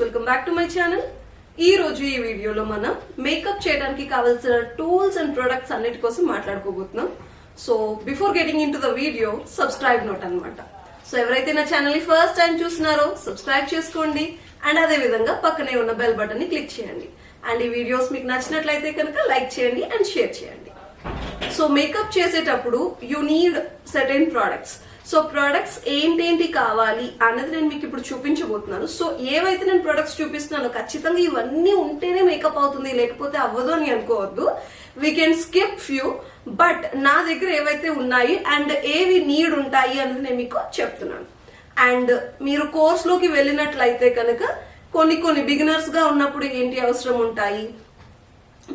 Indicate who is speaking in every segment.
Speaker 1: Welcome back to my channel. ఈ రోజు ఈ వీడియోలో మనం మేకప్ చేయడానికి కావాల్సిన టూల్స్ అండ్ ప్రొడక్ట్స్ అన్నిటి కోసం మాట్లాడుకోబోతున్నాం. So before getting into the video subscribe note అనమాట. సో ఎవరైతే నా ఛానల్ ని ఫస్ట్ టైం చూస్తున్నారో సబ్స్క్రైబ్ చేసుకోండి అండ్ అదే విధంగా పక్కనే ఉన్న బెల్ బటన్ ని క్లిక్ చేయండి. అండ్ ఈ వీడియోస్ మీకు నచ్చినట్లయితే కనుక లైక్ చేయండి అండ్ షేర్ చేయండి. సో మేకప్ చేసేటప్పుడు you need certain products. So products ఏంటేంటి కావాలి అన్నది నేను మీకు ఇప్పుడు చూపించబోతున్నాను. సో ఏవైతే నేను ప్రొడక్ట్స్ చూపిస్తున్నానో ఖచ్చితంగా ఇవన్నీ ఉంటేనే మేకప్ అవుతుంది, లేకపోతే అవ్వదు అని అనుకోవద్దు. We can skip few, but నా దగ్గర ఏవైతే ఉన్నాయి అండ్ ఏవి నీడ్ ఉంటాయి అన్నది నేను మీకు చెప్తున్నాను. అండ్ మీరు కోర్స్లోకి వెళ్ళినట్లయితే కనుక కొన్ని బిగినర్స్ గా ఉన్నప్పుడు ఏంటి అవసరం ఉంటాయి,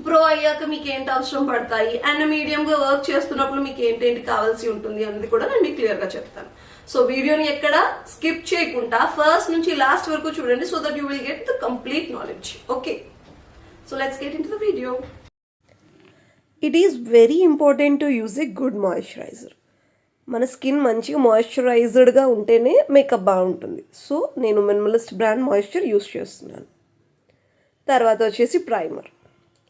Speaker 1: ప్రో అయ్యాక మీకు ఏంటి అవసరం పడతాయి, అండ్ మీడియం గా వర్క్ చేస్తున్నప్పుడు మీకు ఏంటేంటి కావాల్సి ఉంటుంది అనేది కూడా నేను మీకు క్లియర్ గా చెప్తాను. సో వీడియోని ఎక్కడ స్కిప్ చేయకుండా ఫస్ట్ నుంచి లాస్ట్ వరకు చూడండి, so that you will get the complete knowledge. Okay, so let's get in to the video.
Speaker 2: It is very important to use a good moisturiser. మన స్కిన్ మంచిగా మాయిశ్చరైజ్డ్గా ఉంటేనే మేకప్ బాగుంటుంది. సో నేను minimalist brand moisture use చేస్తున్నాను. తర్వాత వచ్చేసి primer.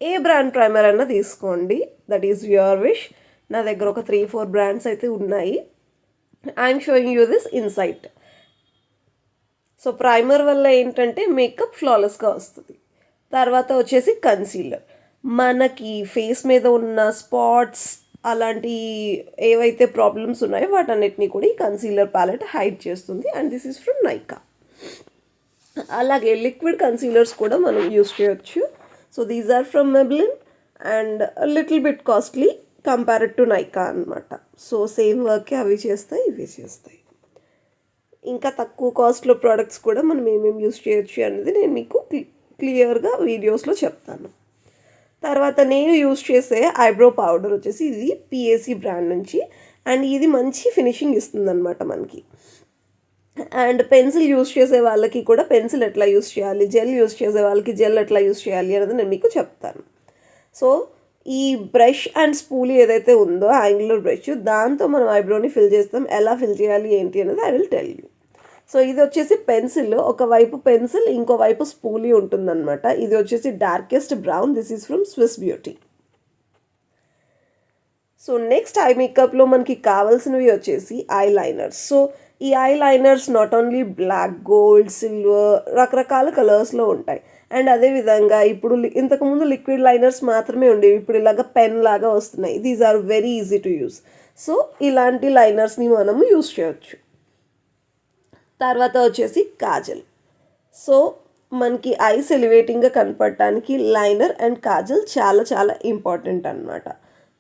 Speaker 2: ఏ brand primer అయినా తీసుకోండి, దట్ ఈస్ యువర్ విష్. నా దగ్గర ఒక 3-4 బ్రాండ్స్ అయితే ఉన్నాయి. I'm showing you this insight. So primer వల్ల ఏంటంటే మేకప్ ఫ్లాలెస్గా వస్తుంది. తర్వాత వచ్చేసి కన్సీలర్. మనకి ఫేస్ మీద ఉన్న స్పాట్స్ అలాంటి ఏవైతే ప్రాబ్లమ్స్ ఉన్నాయో వాటన్నిటిని కూడా ఈ కన్సీలర్ ప్యాలెట్ హైడ్ చేస్తుంది. And this is from Nykaa. అలాగే లిక్విడ్ కన్సీలర్స్ కూడా మనం యూస్ చేయొచ్చు. So these are from Maybelline and little bit costly compared to Nykaa అనమాట. సో సేమ్ వర్కే అవి చేస్తాయి, ఇవి చేస్తాయి. ఇంకా తక్కువ కాస్ట్లో ప్రోడక్ట్స్ కూడా మనం ఏమేమి యూస్ చేయొచ్చు అనేది నేను మీకు క్లియర్గా వీడియోస్లో చెప్తాను. తర్వాత నేను యూస్ చేసే ఐబ్రో పౌడర్ వచ్చేసి ఇది పిఏసి బ్రాండ్ నుంచి, అండ్ ఇది మంచి ఫినిషింగ్ ఇస్తుంది అనమాట మనకి. అండ్ పెన్సిల్ యూస్ చేసే వాళ్ళకి కూడా పెన్సిల్ ఎట్లా యూస్ చేయాలి, జెల్ యూస్ చేసే వాళ్ళకి జెల్ ఎట్లా యూస్ చేయాలి అనేది నేను మీకు చెప్తాను. సో ఈ బ్రష్ అండ్ స్పూలీ ఏదైతే ఉందో యాంగులర్ బ్రష్, దాంతో మనం ఐబ్రోని ఫిల్ చేస్తాం. ఎలా ఫిల్ చేయాలి ఏంటి అనేది I will tell you. So ఇది వచ్చేసి పెన్సిల్, ఒకవైపు పెన్సిల్ ఇంకోవైపు స్పూలీ ఉంటుందన్నమాట. ఇది వచ్చేసి darkest brown. This is from Swiss Beauty. So next eye మేకప్లో మనకి కావాల్సినవి వచ్చేసి ఐ లైనర్స్. సో ఈ eye liners not only black, gold, silver, రకరకాల కలర్స్లో ఉంటాయి. అండ్ అదేవిధంగా ఇప్పుడు ఇంతకుముందు లిక్విడ్ లైనర్స్ మాత్రమే ఉండేవి, ఇప్పుడు ఇలాగ పెన్ లాగా వస్తున్నాయి. These are very easy to use. So ఇలాంటి లైనర్స్ని మనము యూస్ చేయొచ్చు. తర్వాత వచ్చేసి కాజల్. సో మనకి ఐస్ ఎలివేటింగ్గా కనపడటానికి లైనర్ అండ్ కాజల్ చాలా చాలా ఇంపార్టెంట్ అనమాట.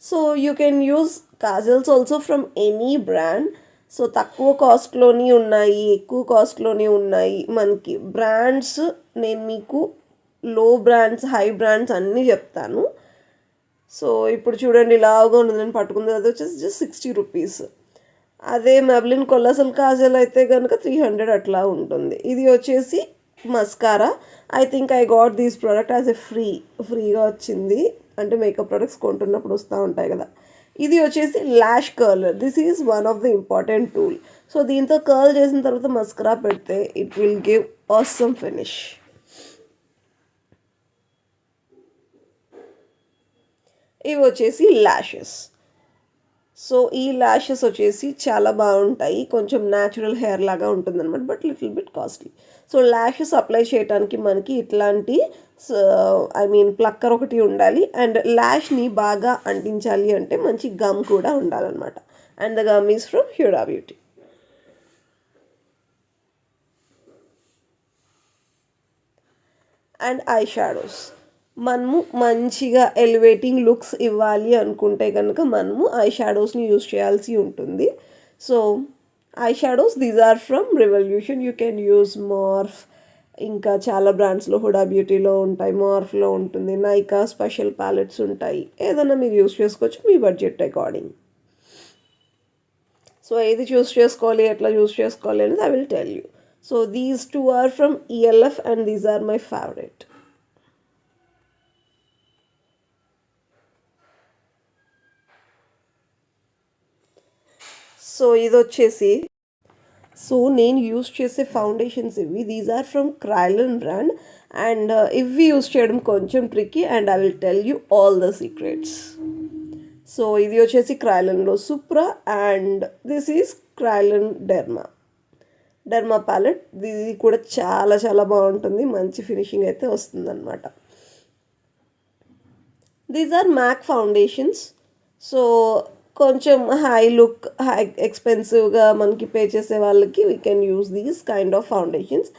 Speaker 2: So you can use kajals also from any brand. So తక్కువ కాస్ట్లోని ఉన్నాయి, ఎక్కువ కాస్ట్లోని ఉన్నాయి. మనకి బ్రాండ్స్ నేను మీకు లో బ్రాండ్స్, హై బ్రాండ్స్ అన్నీ చెప్తాను. సో ఇప్పుడు చూడండి ఇలాగా ఉంది, నేను పట్టుకుంది అది వచ్చేసి జస్ట్ 60 రూపీస్. అదే మెబ్లిన్ కొల్లసల్ కాజల్ అయితే కనుక 300 అట్లా ఉంటుంది. ఇది వచ్చేసి mascara. I think I got these product as a ఫ్రీగా వచ్చింది. అంటే మేకప్ ప్రొడక్ట్స్ కొంటున్నప్పుడు వస్తూ ఉంటాయి కదా. ఇది వచ్చేసి lash curler. This is one of the important tool. So దీంతో కర్ల్ చేసిన తర్వాత మస్కరా పెడితే it will give awesome finish. ఇవి వచ్చేసి ల్యాషెస్. సో ఈ ల్యాషెస్ వచ్చేసి చాలా బాగుంటాయి, కొంచెం న్యాచురల్ హెయిర్ లాగా ఉంటుందన్నమాట, but little bit costly. So lashes apply చేయడానికి మనకి ఇట్లాంటి ప్లక్కర్ ఒకటి ఉండాలి. అండ్ ల్యాష్ని బాగా అంటించాలి అంటే మంచి గమ్ కూడా ఉండాలన్నమాట. And the gum is from Huda Beauty. And eye shadows. మనము మంచిగా ఎలివేటింగ్ లుక్స్ ఇవ్వాలి అనుకుంటే కనుక మనము ఐ షాడోస్ని యూస్ చేయాల్సి ఉంటుంది. So eye shadows these are from Revolution. You can use Morphe, ఇంకా చాలా బ్రాండ్స్లో హుడా బ్యూటీలో ఉంటాయి, మార్ఫ్లో ఉంటుంది, నైకా స్పెషల్ ప్యాలెట్స్ ఉంటాయి. ఏదైనా మీరు యూస్ చేసుకోవచ్చు మీ బడ్జెట్ అకార్డింగ్. సో ఏది చూస్ చేసుకోవాలి, ఎట్లా యూస్ చేసుకోవాలి అనేది I will tell you. So these 2 are from ELF and these are my favourite. So ఇది వచ్చేసి సో నేను యూస్ చేసే ఫౌండేషన్స్ ఇవి. These are from Kryolan brand and ఇవి యూస్ చేయడం కొంచెం tricky and I will tell you all the secrets. So ఇది వచ్చేసి క్రైలన్లో Supra and this is Kryolan derma palette. ఇది కూడా చాలా చాలా బాగుంటుంది, మంచి ఫినిషింగ్ అయితే వస్తుందన్నమాట. These are Mac foundations. So కొంచెం హై లుక్, హై ఎక్స్పెన్సివ్గా మనకి పే చేసే వాళ్ళకి we can use these kind of foundations.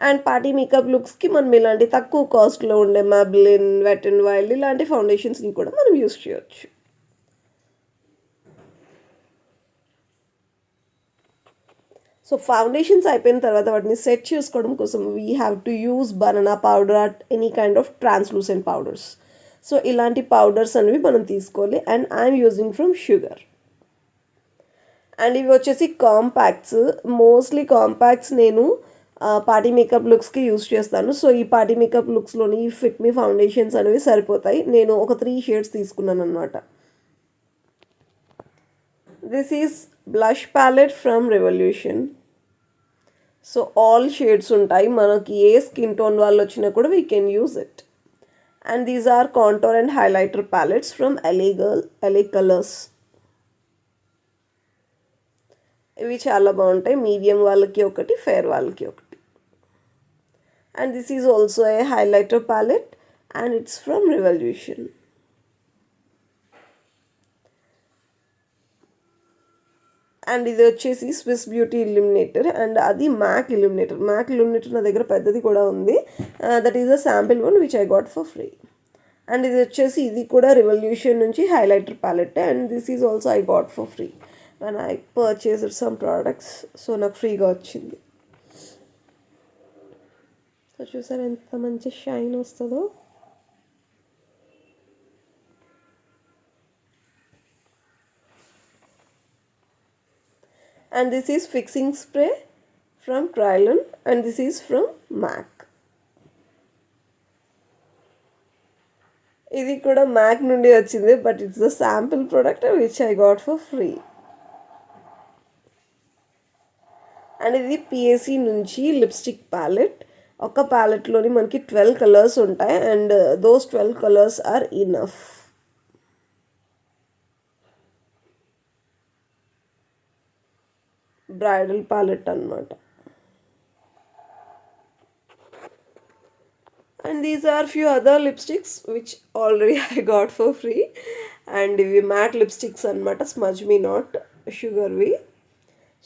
Speaker 2: And party makeup లుక్స్కి మనం ఇలాంటి తక్కువ కాస్ట్లో ఉండే మ్యాబ్లిన్, వెట్ అండ్ వైల్డ్ ఇలాంటి ఫౌండేషన్స్ని కూడా మనం యూస్ చేయొచ్చు. సో ఫౌండేషన్స్ అయిపోయిన తర్వాత వాటిని సెట్ చేసుకోవడం కోసం we have to use banana powder or any kind of translucent powders. So ఇలాంటి పౌడర్స్ అనేవి మనం తీసుకోవాలి. And I'm using from Sugar. And ఇవి వచ్చేసి కాంపాక్ట్స్. మోస్ట్లీ కాంపాక్ట్స్ నేను పార్టీ మేకప్ లుక్స్కి యూస్ చేస్తాను. సో ఈ పార్టీ మేకప్ లుక్స్లోని ఫిట్ మీ ఫౌండేషన్స్ అనేవి సరిపోతాయి. నేను ఒక 3 షేడ్స్ తీసుకున్నాను అనమాట. This is blush palette from Revolution. So all shades ఉంటాయి, మనకి ఏ స్కిన్ టోన్ వాళ్ళు వచ్చినా కూడా we can use it. And these are contour and highlighter palettes from LA Colors. ఇవి చాలా బాగుంటాయి, మీడియం వాళ్ళకి ఒకటి, ఫేర్ వాళ్ళకి ఒకటి. And this is also a highlighter palette and it's from Revolution. And ఇది వచ్చేసి స్విస్ బ్యూటీ ఇల్యూమినేటర్ అండ్ అది మ్యాక్ ఇల్యూమినేటర్ నా దగ్గర పెద్దది కూడా ఉంది. That is a sample one which I got for free. And ఇది వచ్చేసి ఇది కూడా రెవల్యూషన్ నుంచి highlighter palette and this is also I got for free when I purchased some products. So నాకు ఫ్రీగా వచ్చింది. సో చూసారు ఎంత మంచి షైన్ వస్తుందో. And this is fixing spray from Krylon and this is from MAC. ఇది కూడా MAC నుండి వచ్చింది, but it's the sample product which I got for free. And ఇది PAC నుంచి లిప్స్టిక్ ప్యాలెట్. ఒక ప్యాలెట్లోని మనకి 12 కలర్స్ ఉంటాయి and those 12 colours are enough. Bridal palette అన్నమాట. And these are few other lipsticks which already I got for free. And ఇవి matte lipsticks అనమాట, smudge me not షుగర్వి.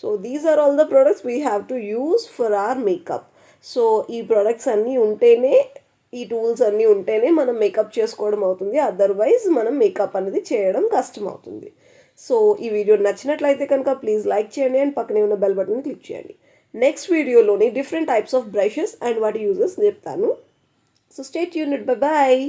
Speaker 2: So these are all the products we have to use for our makeup. So ఈ products అన్నీ ఉంటేనే, ఈ tools అన్నీ ఉంటేనే మనం మేకప్ చేసుకోవడం అవుతుంది, అదర్వైజ్ మనం మేకప్ అనేది చేయడం కష్టం అవుతుంది. సో ఈ వీడియో నచ్చినట్లయితే కనుక ప్లీజ్ లైక్ చేయండి అండ్ పక్కనే ఉన్న బెల్ బటన్ క్లిక్ చేయండి. నెక్స్ట్ వీడియోలోని different types of brushes and వాటి యూజెస్ చెప్తాను. So stay tuned. Bye bye.